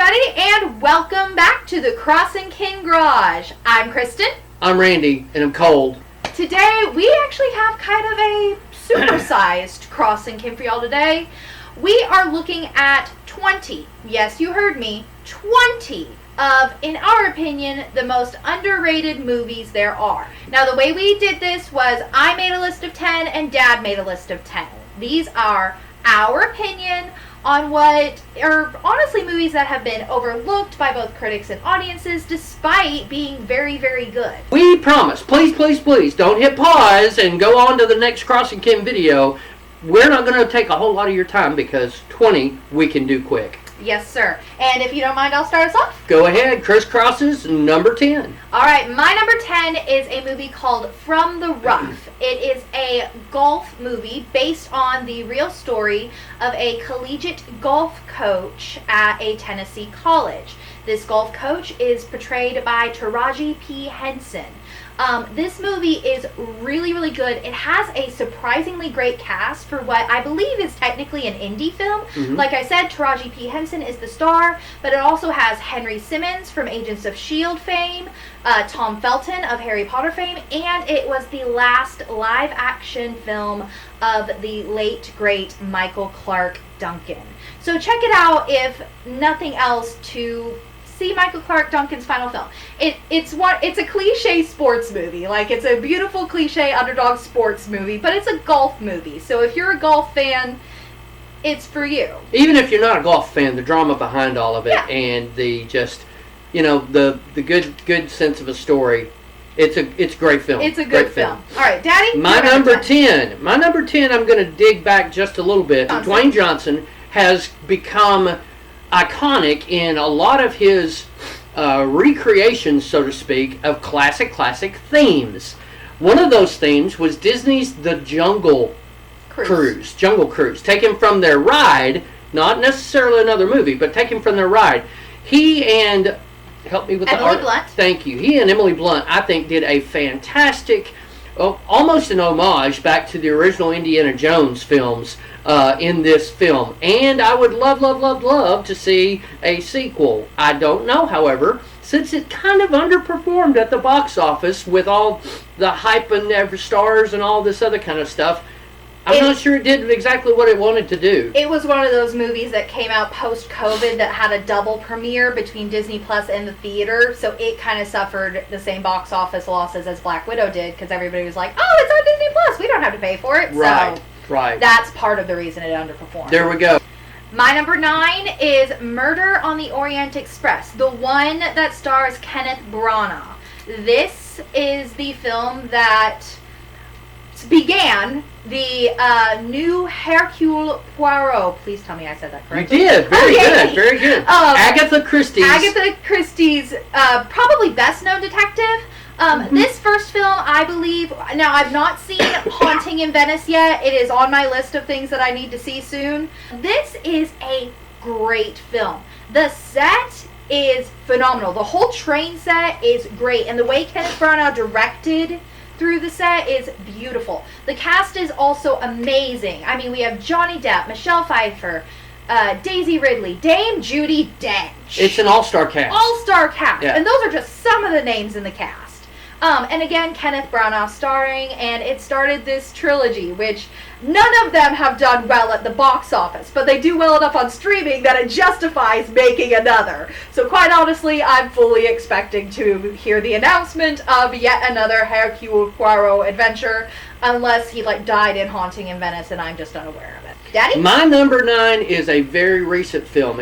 everybody, and welcome back to the Crossing Kin Garage. I'm Kristen. I'm Randy, and I'm cold. Today, we actually have kind of a supersized Crossing Kin for y'all today. We are looking at 20, yes, you heard me, 20 of, in our opinion, the most underrated movies there are. Now, the way we did this was I made a list of 10 and Dad made a list of 10. These are our opinion on what are honestly movies that have been overlooked by both critics and audiences despite being very, very good. We promise, please, don't hit pause and go on to the next Crossing Kin video. We're not going to take a whole lot of your time because 20 we can do quick. Yes, sir. And if you don't mind, I'll start us off. Go ahead, crisscrosses, number 10. All right, my number 10 is a movie called From the Rough. It is a golf movie based on the real story of a collegiate golf coach at a Tennessee college. This golf coach is portrayed by Taraji P. Henson. This movie is really, really good. It has a surprisingly great cast for what I believe is technically an indie film. Like I said, Taraji P. Henson is the star, but it also has Henry Simmons from Agents of S.H.I.E.L.D. fame, Tom Felton of Harry Potter fame, and it was the last live-action film of the late, great Michael Clarke Duncan. So check it out, if nothing else, to see Michael Clarke Duncan's final film. It's a cliche sports movie. Like, it's a beautiful cliche underdog sports movie, but it's a golf movie. So if you're a golf fan, it's for you. Even if you're not a golf fan, the drama behind all of it and the just, the good sense of a story. It's a great film. It's a good film. All right, Daddy. My number 10. My number 10. I'm going to dig back just a little bit. Dwayne Johnson has become iconic in a lot of his recreations, so to speak, of classic themes. One of those themes was Disney's The Jungle Cruise. Jungle Cruise. Taken from their ride, not necessarily another movie, but taken from their ride. He and, help me with the art. Emily Blunt. Thank you. He and Emily Blunt, I think, did a fantastic, almost an homage back to the original Indiana Jones films in this film. And I would love to see a sequel. I don't know, however, since it kind of underperformed at the box office with all the hype and every stars and all this other kind of stuff. I'm not sure it did exactly what it wanted to do. It was one of those movies that came out post-COVID that had a double premiere between Disney Plus and the theater, so it kind of suffered the same box office losses as Black Widow did, because everybody was like, oh, it's on Disney Plus, we don't have to pay for it. Right, so right. That's part of the reason it underperformed. There we go. My number 9 is Murder on the Orient Express, the one that stars Kenneth Branagh. This is the film that began the new Hercule Poirot. Please tell me I said that correctly. You did. Very good. Agatha Christie's probably best known detective. This first film, I believe, now I've not seen Haunting in Venice yet. It is on my list of things that I need to see soon. This is a great film. The set is phenomenal. The whole train set is great, and the way Kenneth Branagh directed through the set is beautiful. The cast is also amazing. I mean, we have Johnny Depp, Michelle Pfeiffer, Daisy Ridley, Dame Judi Dench. It's an all-star cast. All-star cast. Yeah. And those are just some of the names in the cast. And again, Kenneth Branagh starring, and it started this trilogy, which none of them have done well at the box office, but they do well enough on streaming that it justifies making another. So quite honestly, I'm fully expecting to hear the announcement of yet another Hercule Poirot adventure, unless he died in Haunting in Venice and I'm just unaware of it. Daddy? My number 9 is a very recent film.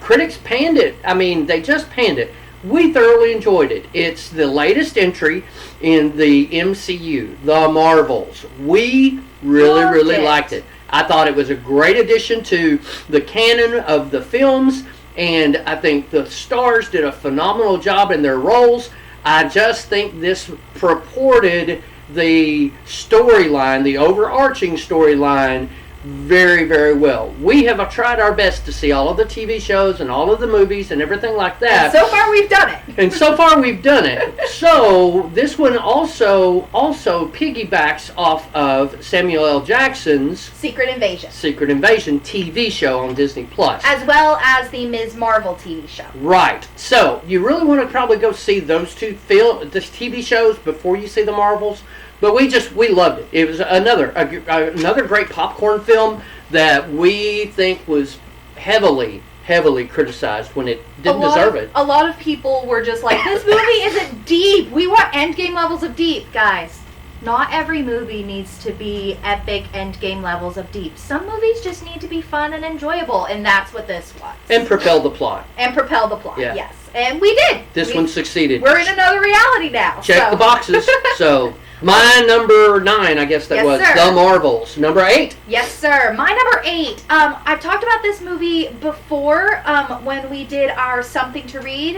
Critics panned it. I mean, they just panned it. We thoroughly enjoyed it. It's the latest entry in the MCU, The Marvels. We really liked it. I thought it was a great addition to the canon of the films, and I think the stars did a phenomenal job in their roles. I just think this purported the storyline, the overarching storyline, very, very well. We have tried our best to see all of the TV shows and all of the movies and everything like that. And so far we've done it. And so far we've done it. So this one also piggybacks off of Samuel L. Jackson's Secret Invasion. Secret Invasion TV show on Disney Plus. As well as the Ms. Marvel TV show. Right. So you really want to probably go see those two this TV shows before you see the Marvels. But we loved it. It was another great popcorn film that we think was heavily criticized when it didn't deserve it. A lot of people were just like, this movie isn't deep. We want Endgame levels of deep, guys. Not every movie needs to be epic Endgame levels of deep. Some movies just need to be fun and enjoyable, and that's what this was. And propel the plot. Yeah. Yes. And we did. This one succeeded. We're in another reality now. Check the boxes. So, my number 9, I guess that was, sir. The Marvels. Number 8. Yes, sir. My number 8. I've talked about this movie before when we did our Something to Read.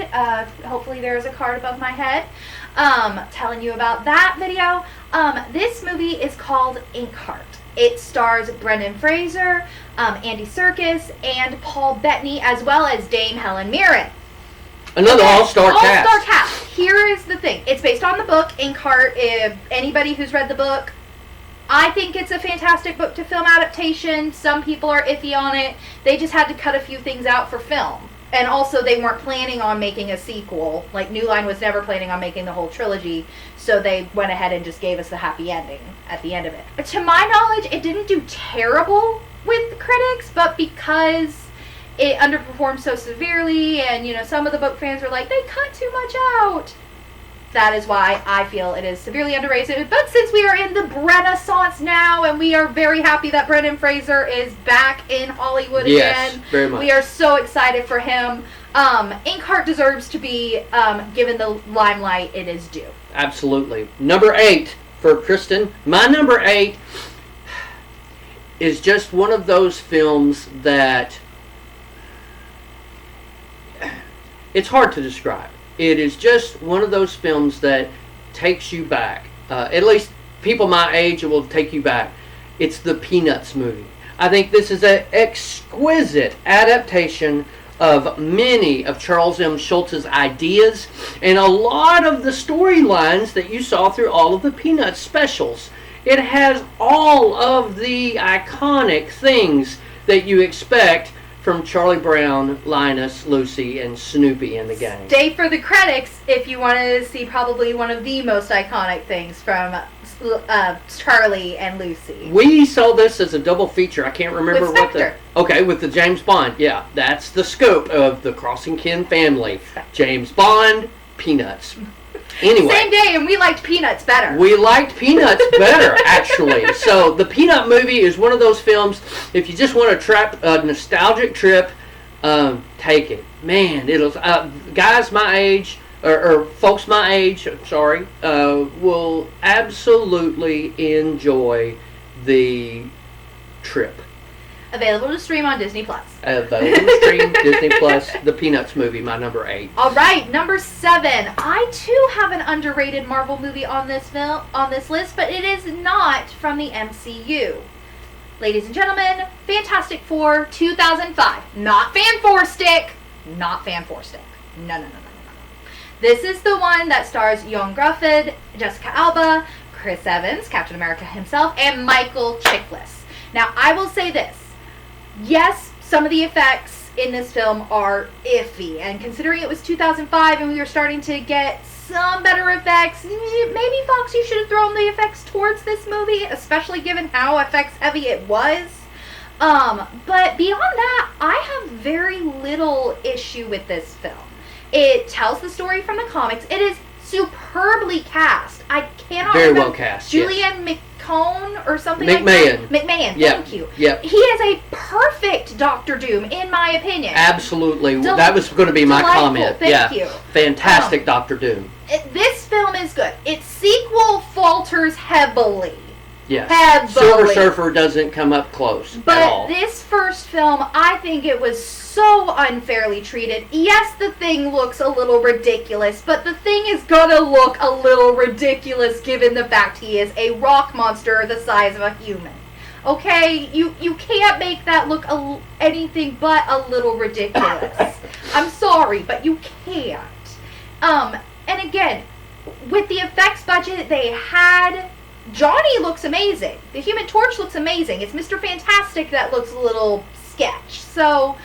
Hopefully there's a card above my head telling you about that video. This movie is called Inkheart. It stars Brendan Fraser, Andy Serkis, and Paul Bettany, as well as Dame Helen Mirren. Another all-star cast. All-star cast. Here is the thing. It's based on the book, Inkheart. If anybody who's read the book, I think it's a fantastic book to film adaptation. Some people are iffy on it. They just had to cut a few things out for film. And also, they weren't planning on making a sequel. Like, New Line was never planning on making the whole trilogy. So they went ahead and just gave us the happy ending at the end of it. But to my knowledge, it didn't do terrible with the critics. But because it underperformed so severely, and some of the book fans were like, they cut too much out. That is why I feel it is severely underrated. But since we are in the Renaissance now, and we are very happy that Brendan Fraser is back in Hollywood again. Very much. We are so excited for him. Inkheart deserves to be given the limelight it is due. Absolutely. Number 8 for Kristen. My number 8 is just one of those films that it's hard to describe. It is just one of those films that takes you back. At least people my age, it will take you back. It's the Peanuts movie. I think this is an exquisite adaptation of many of Charles M. Schulz's ideas and a lot of the storylines that you saw through all of the Peanuts specials. It has all of the iconic things that you expect from Charlie Brown, Linus, Lucy, and Snoopy and the gang. Stay for the credits if you want to see probably one of the most iconic things from Charlie and Lucy. We saw this as a double feature. I can't remember With Spectre. with the James Bond. Yeah, that's the scope of the Crossing Kin family. James Bond, Peanuts. Anyway. Same day, and we liked Peanuts better. We liked Peanuts better, actually. So the Peanut movie is one of those films, if you just want a nostalgic trip, take it. Man, it'll guys my age, or folks my age, will absolutely enjoy the trip. Available to stream on Disney Plus. Available to stream Disney Plus. The Peanuts movie, my number 8. All right, number 7. I too have an underrated Marvel movie on this list, but it is not from the MCU. Ladies and gentlemen, Fantastic Four 2005. Not Fan Four Stick. Not Fan Four Stick. No. This is the one that stars Ioan Gruffudd, Jessica Alba, Chris Evans, Captain America himself, and Michael Chiklis. Now, I will say this. Yes, some of the effects in this film are iffy, and considering it was 2005 and we were starting to get some better effects, maybe Fox, you should have thrown the effects towards this movie, especially given how effects heavy it was. But beyond that, I have very little issue with this film. It tells the story from the comics. It is superbly cast. I cannot very remember. Well cast. Julianne McCone or something like McMahon. that. McMahon. Yep. Thank you. Yep. He is a perfect Doctor Doom, in my opinion. Absolutely. That was going to be my delightful. comment. Thank you. Fantastic Doctor Doom. This film is good. Its sequel falters heavily. Yes. Heavily. Silver Surfer doesn't come up close But at all. this first film, I think it was so unfairly treated. Yes, the Thing looks a little ridiculous, but the Thing is gonna look a little ridiculous given the fact he is a rock monster the size of a human. Okay, you can't make that look anything but a little ridiculous. I'm sorry, but you can't. And again, with the effects budget they had, Johnny looks amazing. The Human Torch looks amazing. It's Mr. Fantastic that looks a little sketch. So,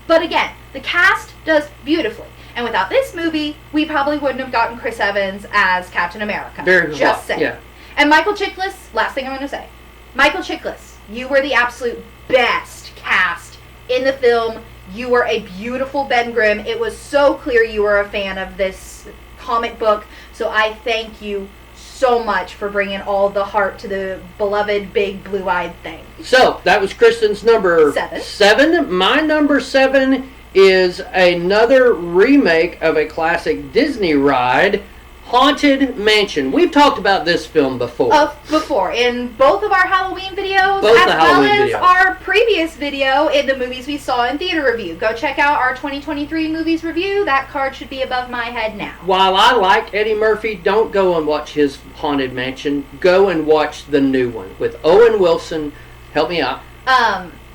but again, the cast does beautifully. And without this movie, we probably wouldn't have gotten Chris Evans as Captain America. Just saying. Yeah. And Michael Chiklis, last thing I'm going to say. Michael Chiklis, you were the absolute best cast in the film. You were a beautiful Ben Grimm. It was so clear you were a fan of this comic book. So I thank you so much for bringing all the heart to the beloved big blue-eyed thing. So, that was Kristen's number 7. My number 7 is another remake of a classic Disney ride, Haunted Mansion. We've talked about this film before. In both of our Halloween videos, as our previous video in the movies we saw in theater review. Go check out our 2023 movies review. That card should be above my head now. While I like Eddie Murphy, don't go and watch his Haunted Mansion. Go and watch the new one with Owen Wilson. Help me out.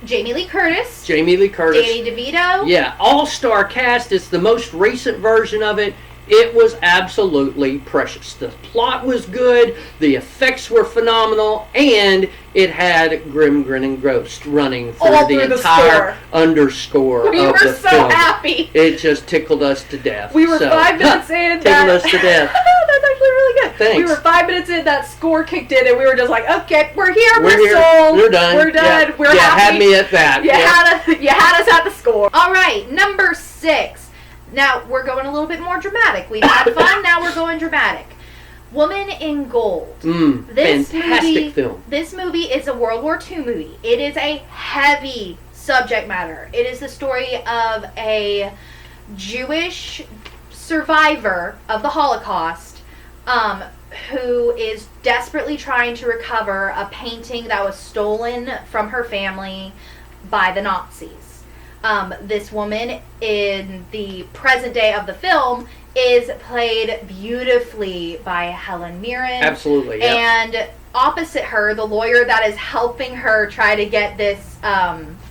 Jamie Lee Curtis. Danny DeVito. Yeah, all-star cast. It's the most recent version of it. It was absolutely precious. The plot was good, the effects were phenomenal, and it had Grim Grinning Ghost running through the entire underscore of the film. We were so happy. It just tickled us to death. We were 5 minutes in. Tickled us to death. That's actually really good. Thanks. We were 5 minutes in, that score kicked in, and we were just like, okay, we're here, we're sold. We're done. We're done. Yeah. We're happy. Had me at that. You had us at the score. All right, number 6. Now, we're going a little bit more dramatic. We've had fun, now we're going dramatic. Woman in Gold. Fantastic film. This movie is a World War II movie. It is a heavy subject matter. It is the story of a Jewish survivor of the Holocaust who is desperately trying to recover a painting that was stolen from her family by the Nazis. This woman in the present day of the film is played beautifully by Helen Mirren. Absolutely, yeah. And opposite her, the lawyer that is helping her try to get this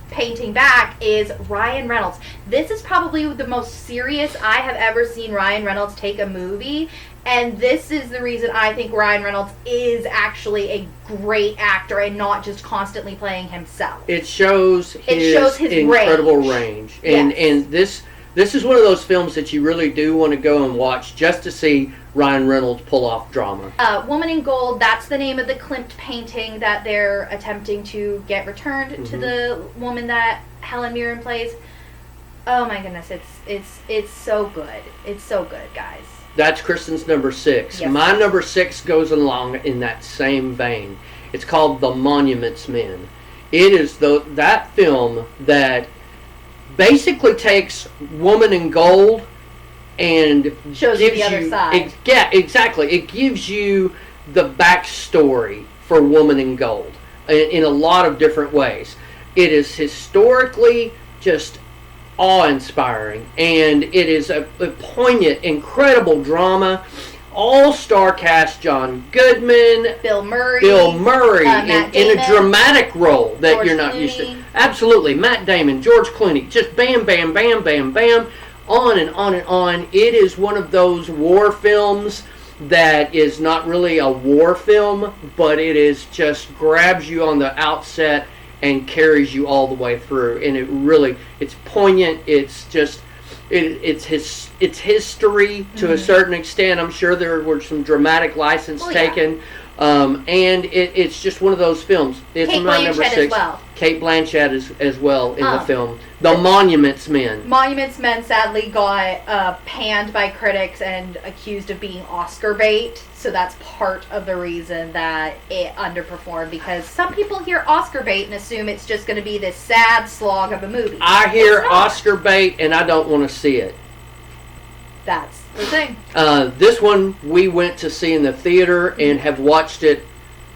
painting back is Ryan Reynolds. This is probably the most serious I have ever seen Ryan Reynolds take a movie. And this is the reason I think Ryan Reynolds is actually a great actor and not just constantly playing himself. It shows his incredible range. And this is one of those films that you really do want to go and watch just to see Ryan Reynolds pull off drama. Woman in Gold, that's the name of the Klimt painting that they're attempting to get returned to the woman that Helen Mirren plays. Oh my goodness, it's so good. It's so good, guys. That's Kristen's number 6. Yes. My number 6 goes along in that same vein. It's called The Monuments Men. It is that film that basically takes Woman in Gold and shows you the other side. Yeah, exactly. It gives you the backstory for Woman in Gold in a lot of different ways. It is historically just awe-inspiring, and it is a poignant, incredible drama. All-star cast: John Goodman, Bill Murray, in a dramatic role that George you're not Clooney. used to. Absolutely, Matt Damon, George Clooney, just bam, bam, bam, bam, bam, on and on and on. It is one of those war films that is not really a war film, but it is just grabs you on the outset and carries you all the way through. And it's poignant. It's just, it's history to a certain extent. I'm sure there were some dramatic license taken. And it's just one of those films. It's Kate my number Blanchett 6. as well. Kate Blanchett as well in the film. The Monuments Men. Monuments Men sadly got panned by critics and accused of being Oscar bait. So that's part of the reason that it underperformed, because some people hear Oscar bait and assume it's just going to be this sad slog of a movie. I hear Oscar bait and I don't want to see it. That's the thing. This one we went to see in the theater and have watched it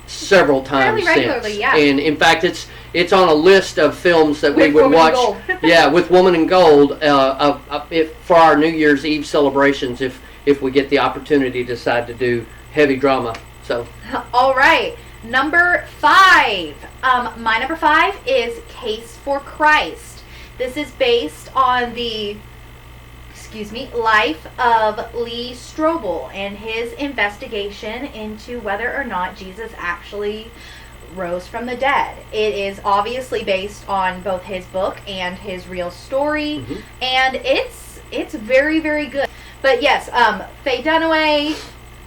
several times Fairly regularly, since. yeah. And in fact, it's on a list of films that we With would Woman in watch. Gold. Yeah, with Woman in Gold, for our New Year's Eve celebrations, if we get the opportunity to decide to do heavy drama. So. All right. Number 5. My number 5 is Case for Christ. This is based on the life of Lee Strobel and his investigation into whether or not Jesus actually rose from the dead. It is obviously based on both his book and his real story, and it's very, very good. But yes, Faye Dunaway,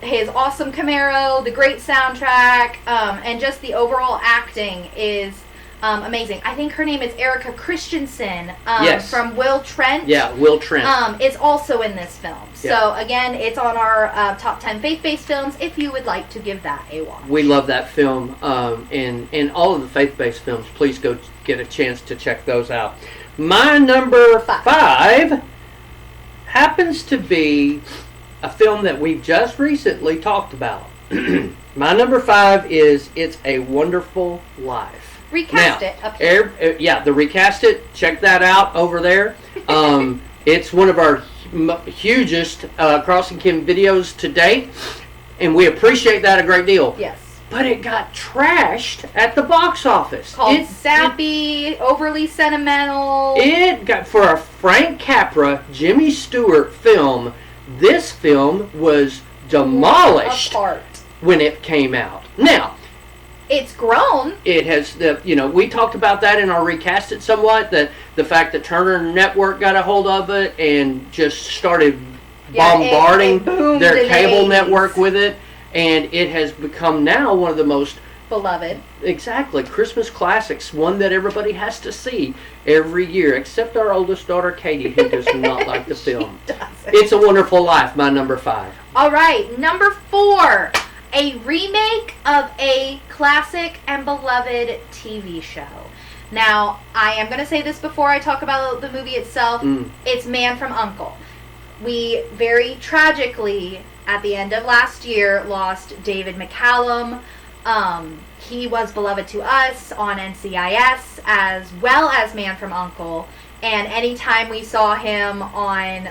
his awesome Camaro, the great soundtrack, and just the overall acting is amazing. I think her name is Erica Christensen Yes. from Will Trent. Yeah, Will Trent. Is also in this film. Yeah. So again, it's on our top 10 faith-based films if you would like to give that a watch. We love that film, and all of the faith-based films. Please go get a chance to check those out. My number 5 happens to be a film that we've just recently talked about. My number 5 is It's a Wonderful Life. Recast Now, it up here. the Recast It. Check that out over there. It's one of our hugest Crossing Kin videos to date, and we appreciate that a great deal. Yes. But it got trashed at the box office. Called sappy, overly sentimental. It got, for a Frank Capra, Jimmy Stewart film, this film was demolished apart. when it came out. Now, It's grown. it has, we talked about that in our Recast It somewhat, that the fact that Turner Network got a hold of it and just started bombarding it boomed their in the cable 80s. network with it, and it has become now one of the most Beloved. Christmas classics, one that everybody has to see every year, except our oldest daughter Katie, who does not like the film. She doesn't. It's a Wonderful Life, my number 5. All right, number 4, a remake of a classic and beloved TV show. Now, I am going to say this before I talk about the movie itself. It's Man from U.N.C.L.E. We very tragically, at the end of last year, lost David McCallum. He was beloved to us on NCIS as well as Man from U.N.C.L.E. And anytime we saw him on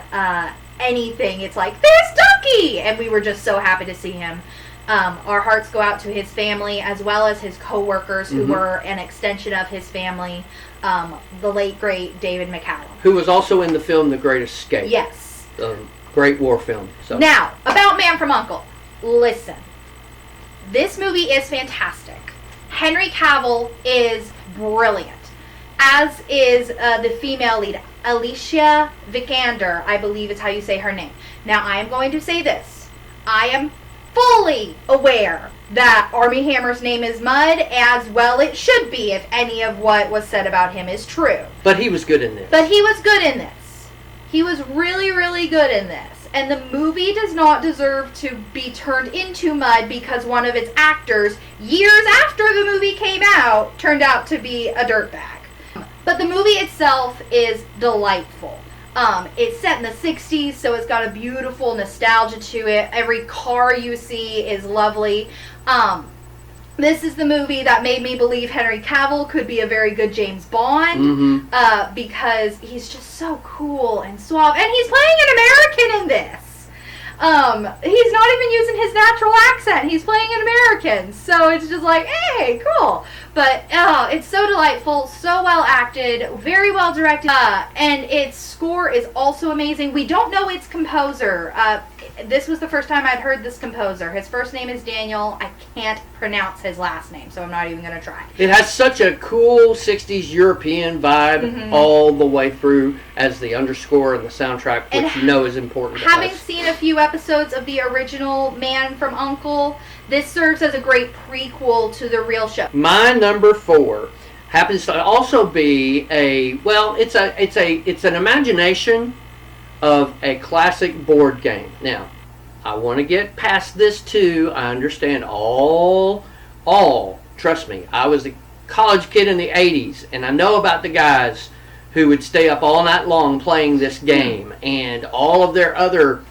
anything, it's like, there's Ducky! And we were just so happy to see him. Our hearts go out to his family as well as his co-workers who were an extension of his family. The late, great David McCallum. Who was also in the film The Great Escape. Yes. Great war film. So. Now, about Man from U.N.C.L.E. Listen. This movie is fantastic. Henry Cavill is brilliant. As is the female lead, Alicia Vikander, I believe is how you say her name. Now, I am going to say this. I am fully aware that Armie Hammer's name is mud, as well it should be if any of what was said about him is true. But he was good in this. But he was good in this. He was really, really good in this. And the movie does not deserve to be turned into mud because one of its actors, years after the movie came out, turned out to be a dirtbag. But the movie itself is delightful. It's set in the 60s, so it's got a beautiful nostalgia to it. Every car you see is lovely. This is the movie that made me believe Henry Cavill could be a very good James Bond, because he's just so cool and suave. And he's playing an American in this. He's not even using his natural accent. He's playing an American. So it's just like, hey, cool. But it's so delightful, so well acted, very well directed, and its score is also amazing. We don't know its composer. This was the first time I'd heard this composer. His first name is Daniel. I can't pronounce his last name, so I'm not even going to try. It has such a cool 60s European vibe all the way through as the underscore and the soundtrack, which you know is important to Having us. seen a few episodes of the original Man from U.N.C.L.E., this serves as a great prequel to the real show. My number 4 happens to also be it's an imagination of a classic board game. Now, I want to get past this too. I understand all, trust me, I was a college kid in the 80s, and I know about the guys who would stay up all night long playing this game and all of their other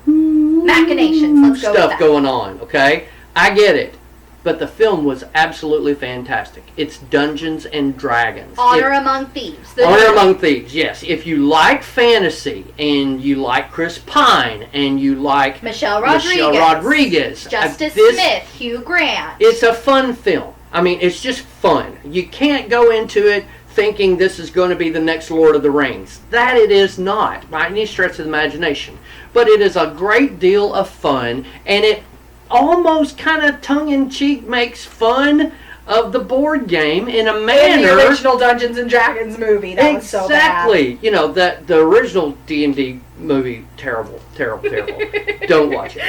Machinations, let's go with stuff that. going on, okay? I get it. but the film was absolutely fantastic. It's Dungeons and Dragons. Honor Among Thieves. Honor Among Thieves, yes. If you like fantasy and you like Chris Pine and you like Michelle Rodriguez, Justice Smith, Hugh Grant. It's a fun film. I mean, it's just fun. You can't go into it thinking this is going to be the next Lord of the Rings. That it is not, by any stretch of the imagination. But it is a great deal of fun, and it almost kind of tongue-in-cheek makes fun of the board game in a manner. In the original Dungeons and Dragons movie, that was so bad. Exactly. You know, the original D&D movie, terrible. Don't watch it.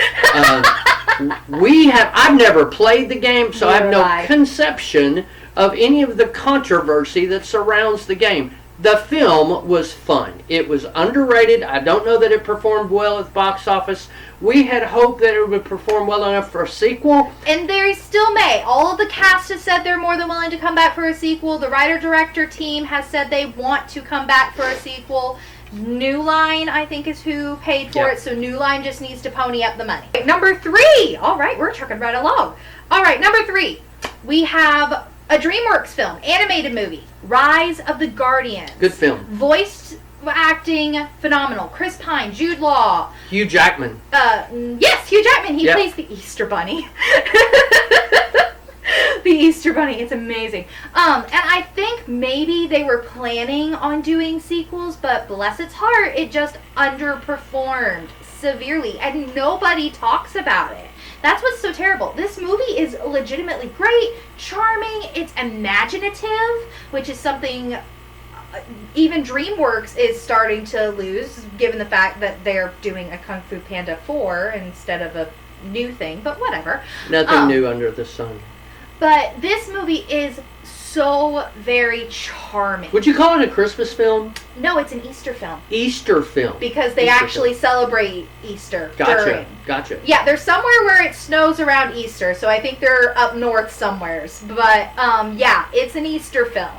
I've never played the game, so I have no conception of any of the controversy that surrounds the game. The film was fun. It was underrated. I don't know that it performed well at the box office. We had hoped that it would perform well enough for a sequel. And they still may. All of the cast has said they're more than willing to come back for a sequel. The writer-director team has said they want to come back for a sequel. New Line, I think, is who paid for it, so New Line just needs to pony up the money. Number 3! All right, we're trucking right along. All right, number 3. We have a DreamWorks film, animated movie, Rise of the Guardians. Good film. Voiced acting, phenomenal. Chris Pine, Jude Law. Hugh Jackman. Yes, Hugh Jackman. He plays the Easter Bunny. The Easter Bunny. It's amazing. And I think maybe they were planning on doing sequels, but bless its heart, it just underperformed severely, and nobody talks about it. That's what's so terrible. This movie is legitimately great, charming, it's imaginative, which is something even DreamWorks is starting to lose, given the fact that they're doing a Kung Fu Panda 4 instead of a new thing, but whatever. Nothing new under the sun. But this movie is so very charming. Would you call it a Christmas film? No, it's an Easter film. Easter film. Because they actually celebrate Easter during. Gotcha. Yeah, they're somewhere where it snows around Easter, so I think they're up north somewheres. But, yeah, it's an Easter film.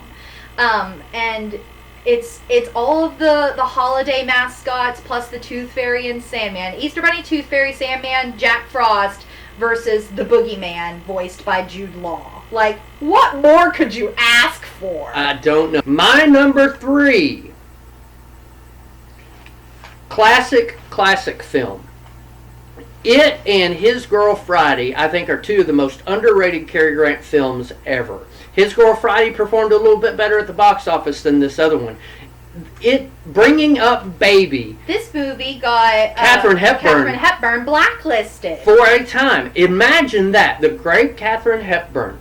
And it's all of the holiday mascots plus the Tooth Fairy and Sandman. Easter Bunny, Tooth Fairy, Sandman, Jack Frost versus the Boogeyman, voiced by Jude Law. Like, what more could you ask for? I don't know. My number 3. Classic film. It and His Girl Friday, I think, are two of the most underrated Cary Grant films ever. His Girl Friday performed a little bit better at the box office than this other one. It Bringing Up Baby. This movie got Katharine Hepburn blacklisted for a time. Imagine that, the great Katharine Hepburn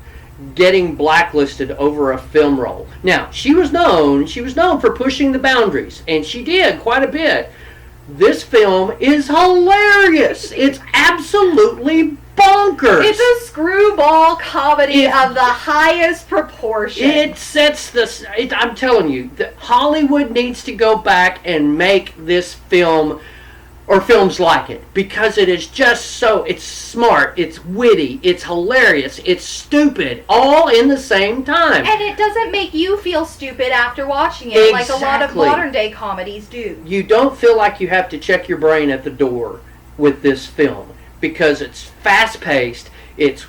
getting blacklisted over a film role. Now, she was known for pushing the boundaries, and she did quite a bit. This film is hilarious. It's absolutely bonkers. It's a screwball comedy of the highest proportion. It sets the... I'm telling you, Hollywood needs to go back and make this film, or films like it, because it is just so... It's smart, it's witty, it's hilarious, it's stupid, all in the same time. And it doesn't make you feel stupid after watching it, like a lot of modern day comedies do. You don't feel like you have to check your brain at the door with this film, because it's fast-paced. It's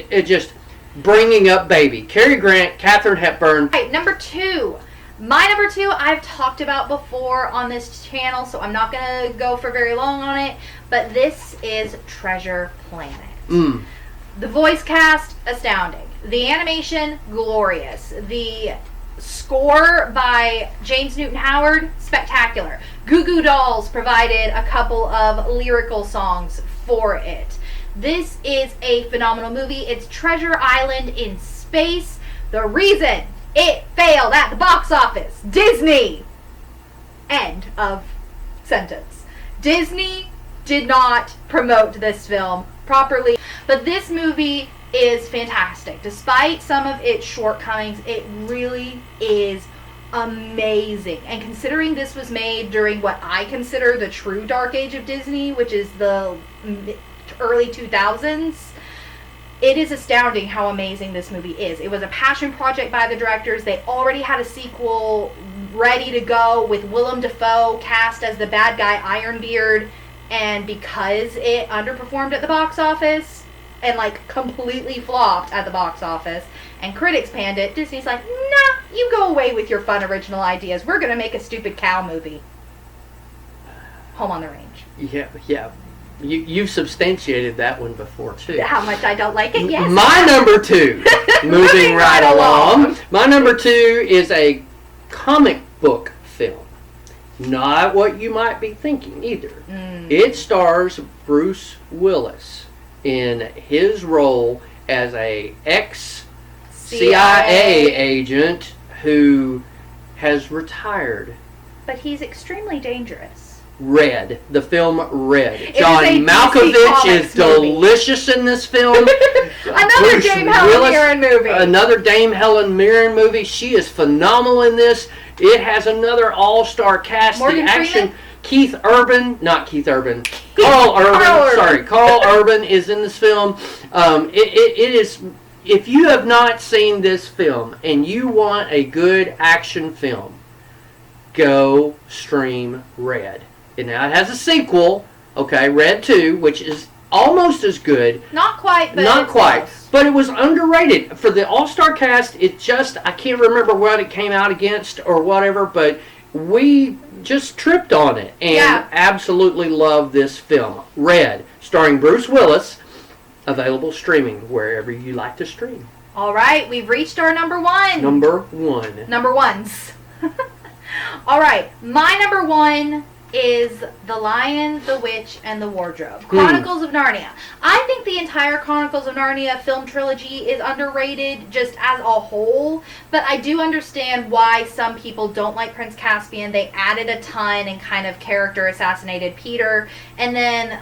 just Bringing Up Baby. Cary Grant, Katharine Hepburn. All right, number 2. My number 2 I've talked about before on this channel, so I'm not going to go for very long on it, but this is Treasure Planet. The voice cast, astounding. The animation, glorious. The score by James Newton Howard, spectacular. Goo Goo Dolls provided a couple of lyrical songs for it. This is a phenomenal movie. It's Treasure Island in space. The reason it failed at the box office, Disney. End of sentence. Disney did not promote this film properly, but this movie is fantastic. Despite some of its shortcomings, it really is amazing. And considering this was made during what I consider the true dark age of Disney, which is the early 2000s, it is astounding how amazing this movie is. It was a passion project by the directors. They already had a sequel ready to go with Willem Dafoe cast as the bad guy Ironbeard, and because it underperformed at the box office, and like completely flopped at the box office, and critics panned it. Disney's like, nah, you go away with your fun original ideas. We're gonna make a stupid cow movie. Home on the Range. Yeah. You've substantiated that one before, too. How much I don't like it, yes. My number 2, moving right along. My number 2 is a comic book film. Not what you might be thinking either. It stars Bruce Willis in his role as a ex-CIA agent who has retired. But he's extremely dangerous. Red. The film Red. It John is a DC Malkovich Comics is delicious in this film. Another Dame Helen Mirren movie. Another Dame Helen Mirren movie. She is phenomenal in this. It has another all-star cast. Morgan the action. Freeman? Keith Urban. Not Keith Urban. Carl Urban. Sorry. Carl Urban is in this film. It is... If you have not seen this film and you want a good action film, go stream Red. And now it has a sequel, okay, Red 2, which is almost as good. Not quite, but not quite. Close. But it was underrated. For the all-star cast, it just, I can't remember what it came out against or whatever, but we just tripped on it and absolutely love this film. Red, starring Bruce Willis, available streaming wherever you like to stream. All right, we've reached our number 1. Number 1. Number 1s. All right, my number 1 is The Lion, the Witch, and the Wardrobe. Chronicles of Narnia. I think the entire Chronicles of Narnia film trilogy is underrated just as a whole, but I do understand why some people don't like Prince Caspian. They added a ton and kind of character assassinated Peter. And then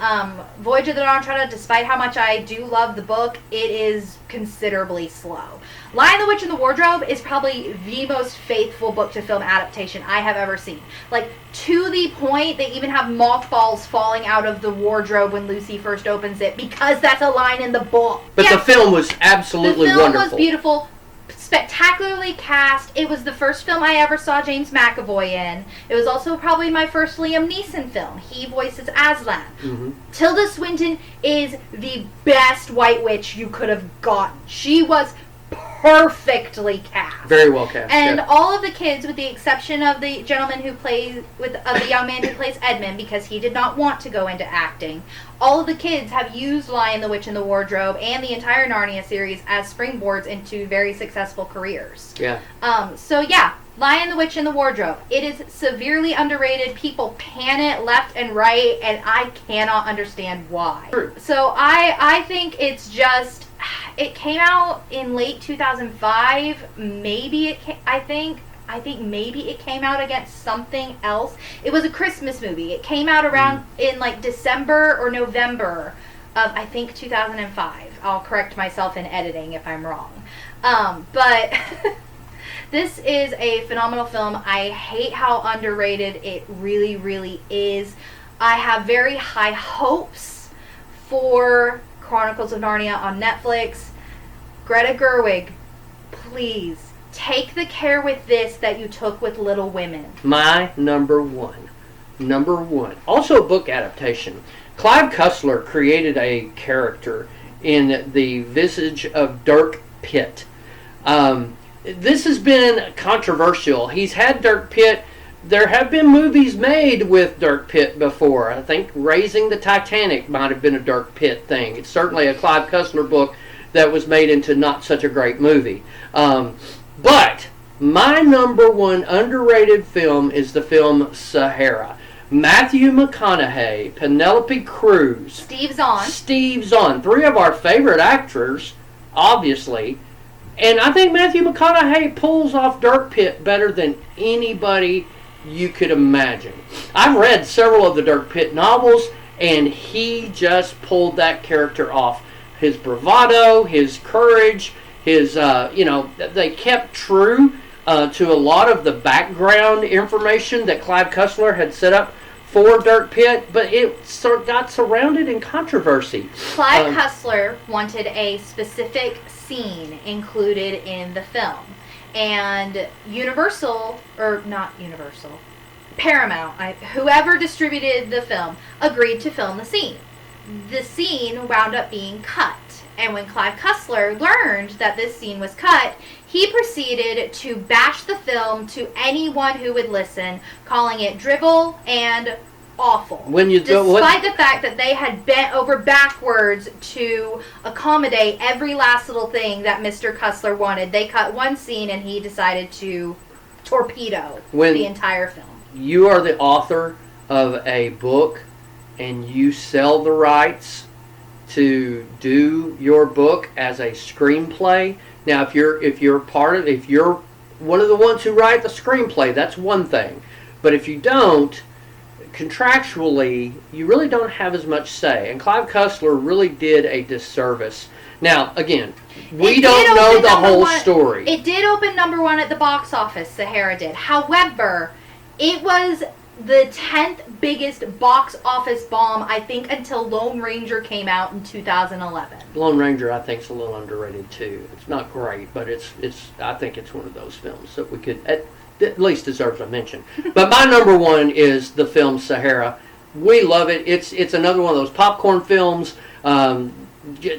Voyage of the Dawn Treader, despite how much I do love the book, it is considerably slow. Lion, the Witch, and the Wardrobe is probably the most faithful book to film adaptation I have ever seen. Like, to the point they even have mothballs falling out of the wardrobe when Lucy first opens it, because that's a line in the book. But the film was absolutely wonderful. The film was beautiful, spectacularly cast. It was the first film I ever saw James McAvoy in. It was also probably my first Liam Neeson film. He voices Aslan. Tilda Swinton is the best White Witch you could have gotten. She was perfectly cast. Very well cast. And all of the kids, with the exception of the gentleman who plays, the young man who plays Edmund, because he did not want to go into acting, all of the kids have used Lion, the Witch, and the Wardrobe and the entire Narnia series as springboards into very successful careers. Yeah. So yeah, Lion, the Witch, and the Wardrobe. It is severely underrated. People pan it left and right, and I cannot understand why. True. So I think it's just... It came out in late 2005. Maybe I think maybe it came out against something else. It was a Christmas movie. It came out around in like December or November of, I think, 2005. I'll correct myself in editing if I'm wrong. But this is a phenomenal film. I hate how underrated it really, really is. I have very high hopes for Chronicles of Narnia on Netflix. Greta Gerwig, please take the care with this that you took with Little Women. My number 1. Number 1. Also a book adaptation. Clive Cussler created a character in the visage of Dirk Pitt. This has been controversial. He's had Dirk Pitt. There have been movies made with Dirk Pitt before. I think Raising the Titanic might have been a Dirk Pitt thing. It's certainly a Clive Cussler book that was made into not such a great movie. But my number 1 underrated film is the film Sahara. Matthew McConaughey, Penelope Cruz, Steve Zahn. 3 of our favorite actors, obviously. And I think Matthew McConaughey pulls off Dirk Pitt better than anybody you could imagine. I've read several of the Dirk Pitt novels, and he just pulled that character off. His bravado, his courage, his, they kept true to a lot of the background information that Clive Cussler had set up for Dirk Pitt, but it sort of got surrounded in controversy. Clive Cussler wanted a specific scene included in the film. And Paramount, whoever distributed the film, agreed to film the scene. The scene wound up being cut. And when Clive Cussler learned that this scene was cut, he proceeded to bash the film to anyone who would listen, calling it drivel and awful. Despite the fact that they had bent over backwards to accommodate every last little thing that Mr. Cussler wanted, they cut one scene and he decided to torpedo the entire film. You are the author of a book and you sell the rights to do your book as a screenplay. Now, if you're one of the ones who write the screenplay, that's one thing. But if you don't, contractually, you really don't have as much say. And Clive Cussler really did a disservice. Now, again, we don't know the whole story. It did open #1 at the box office, Sahara did. However, it was the 10th biggest box office bomb, I think, until Lone Ranger came out in 2011. Lone Ranger, I think, is a little underrated too. It's not great, but I think it's one of those films that we could at least deserves a mention. But my #1 is the film Sahara. We love it. It's another one of those popcorn films.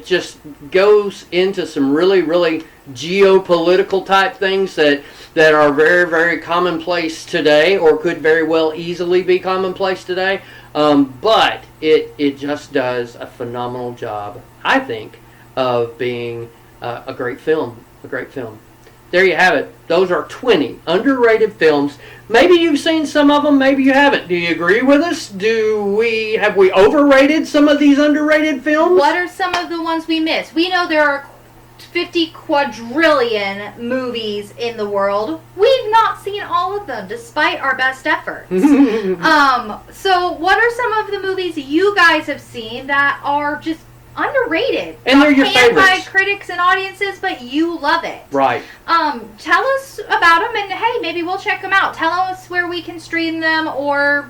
Just goes into some really, really geopolitical type things that are very, very commonplace today, or could very well easily be commonplace today. But it just does a phenomenal job, I think, of being a great film. A great film. There you have it. Those are 20 underrated films. Maybe you've seen some of them, maybe you haven't. Do you agree with us? Have we overrated some of these underrated films? What are some of the ones we missed? We know there are 50 quadrillion movies in the world. We've not seen all of them, despite our best efforts. So what are some of the movies you guys have seen that are just underrated? And they're your favorites. By critics and audiences, but you love it. Right. Tell us about them, and hey, maybe we'll check them out. Tell us where we can stream them, or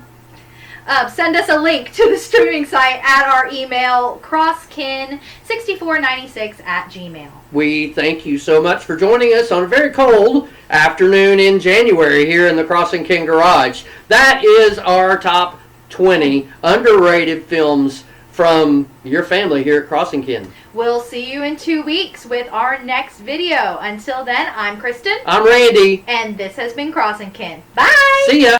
send us a link to the streaming site at our email, crosskin6496@gmail.com. We thank you so much for joining us on a very cold afternoon in January here in the Crossing Kin Garage. That is our top 20 underrated films from your family here at Crossing Kin. We'll see you in 2 weeks with our next video. Until then, I'm Kristen. I'm Randy. And this has been Crossing Kin. Bye! See ya!